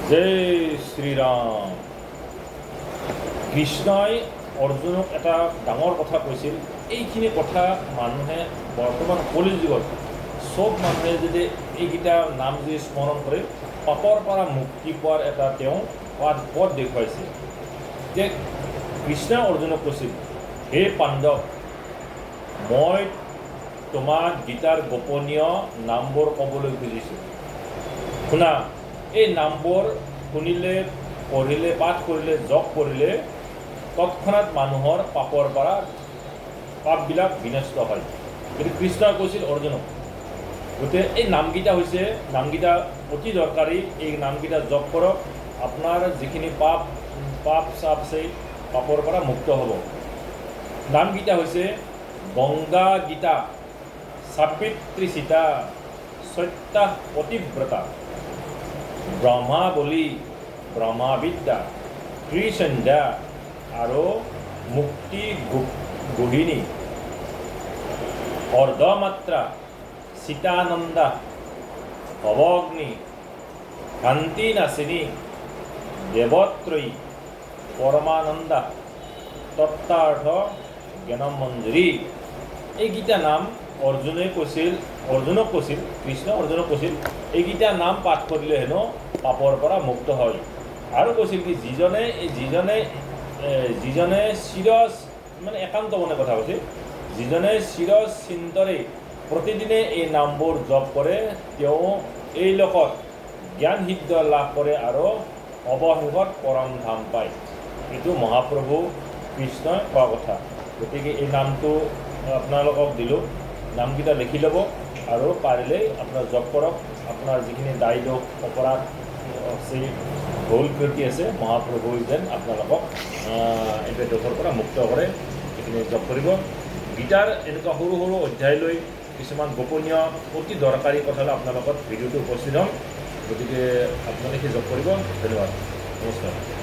जय श्री राम। কৃষ্ণই অৰ্জুনক এটা ডাঙৰ কথা কৈছিল। এইখিনি কথা মানুহে বৰ্তমান কলি যুগত সব মানুহে যদি এইকেইটা নাম যদি স্মৰণ কৰে পাপৰ পৰা মুক্তি পোৱাৰ এটা তেওঁ পথ দেখুৱাইছে। যে কৃষ্ণই অৰ্জুনক কৈছিল, হে পাণ্ডৱ, মই তোমাক গীতাৰ গোপনীয় নামবোৰ ক'বলৈ খুজিছোঁ। শুনা, এই নামবোৰ শুনিলে, পঢ়িলে, পাঠ কৰিলে, জপ কৰিলে তৎক্ষণাৎ মানুহৰ পাপৰ পৰা পাপবিলাক বিনষ্ট হয়। কিন্তু কৃষ্ণই কৈছিল অৰ্জুনক, গতিকে এই নামকেইটা হৈছে নামকেইটা অতি দৰকাৰী। এই নামকেইটা জপ কৰক, আপোনাৰ যিখিনি পাপ চাপ আছে পাপৰ পৰা মুক্ত হ'ব। নামকেইটা হৈছে গংগা গীতা, সাবিত্ৰী সীতা, সত্যা পতিব্ৰতা, ব্ৰহ্মাবলী, ব্ৰহ্মাবিদ্যা, ত্ৰিসন্ধ্যা আৰু মুক্তি গৃহিণী, অৰ্ধমাত্ৰা, সীতানন্দা, ভৱগ্নি, শান্তি নাশিনী, দেৱত্ৰয়ী, পৰমানন্দা, তত্ত্বাৰ্থ জ্ঞানমঞ্জৰী। এইকেইটা নাম অৰ্জুনক কৈছিল, কৃষ্ণ অৰ্জুনক কৈছিল, এইকেইটা নাম পাঠ কৰিলে হেনো পাপৰ পৰা মুক্ত হয়। আৰু কৈছিল কি যিজনে চিৰজ মানে একান্ত মনে কথা কৈছিল, যিজনে চিৰজ চিন্তৰে প্ৰতিদিনে এই নামবোৰ জপ কৰে তেওঁ এই লোকত জ্ঞান সিদ্ধ লাভ কৰে আৰু অৱশেষত পৰম ধাম পায়। এইটো মহাপ্ৰভু কৃষ্ণই কোৱা কথা। গতিকে এই নামটো আপোনালোকক দিলোঁ, নামকেইটা লিখি ল'ব আৰু পাৰিলে আপোনাৰ জপ কৰক। আপোনাৰ যিখিনি দায় দোষ অপৰাধ আছে, ভুল ত্ৰুটি আছে, মহাপ্ৰভুই যেন আপোনালোকক এই দোষৰ পৰা মুক্ত কৰে। এইখিনি জপ কৰিব। গীতাৰ এনেকুৱা সৰু সৰু অধ্যায় লৈ কিছুমান গোপনীয় অতি দৰকাৰী কথালৈ আপোনালোকৰ ভিডিঅ'টো উপস্থিত হ'ম। গতিকে আপোনালোকে জপ কৰিব। ধন্যবাদ, নমস্কাৰ।